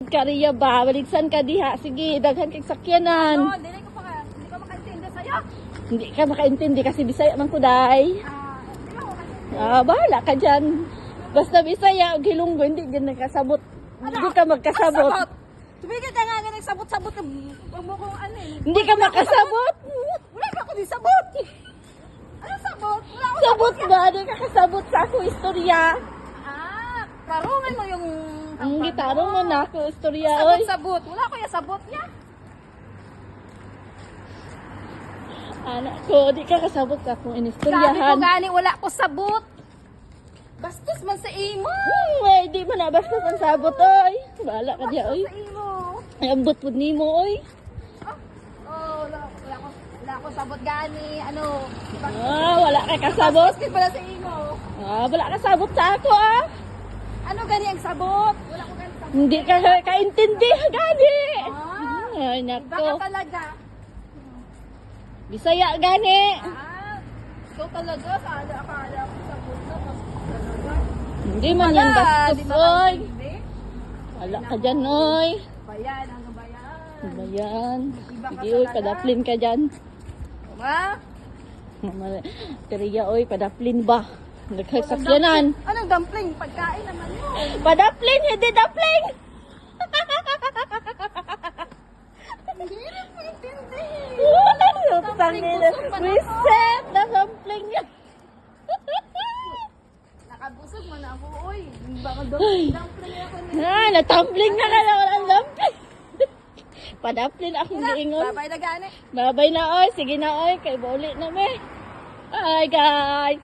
Kariya ba? Baligsan ka diha. Sige, daghan kay sakyanan. Ano, hindi ko makaintindi sa'yo. Hindi ka makaintindi kasi Bisaya man ko, day. Hindi ko makaintindi. Bahala ka dyan. Basta Bisaya o Hilonggo, hindi din nakasabot. Hindi ka magkasabot. Sabot! Tumigil ka nga nga sabot-sabot ka. Huwag mo kong ano eh. Hindi ka makasabot. Wala ka ako din sabot. Ano sabot? Wala akong Sabot ba? Hindi ka kasabot sa ako istorya. Karungan mo yung... Ang gitaro mo na ako istorya, oy. Sabot-sabot. Wala ko yung sabot niya. Anak ko, di ka kasabot sa akong Sabi ko inistoryahan. gani, wala ko sabot. Bastos man sa imo. Ay, di mo na basta ang sabot, oy. Bahala ka diya, oy. Sa imo. Ay, ambot po ni mo, oy. Wala ko sabot gani. Ano? Wala ka kasabot. Bastos pala sa imo. Wala ka sabot sa ako, ah. Ano gani ang sabot? Wala ko gani sabot. Hindi ka kaintindi, gani. Ay, Iba ka nako. talaga. Bisaya, gani. Ikaw talaga. Akala ko sabot na. Bastos talaga. Hindi man yan Wala, bastos, di oy. makaintindi. Wala ka dyan, oy. Bayan, ang bayan. Ano ba yan? Iba ka Sige, oy, talaga. padaplin ka dyan. Ma? Teriya, oy, padaplin ba? Nagsasakyanan. Anong dumpling? Pagkain naman yun. Padaplin, hindi dapling! Hindi rin po intindi. Utang nila. Reset na dumpling yan. Nakabusog mo na ako, oy. Baka dumpling ako. Natumbling na ka na walang dumpling. Padaplin akong giingon. Babay na gani. Babay na, oy. Sige na, oy. Kay bauli na, me. Bye, guys.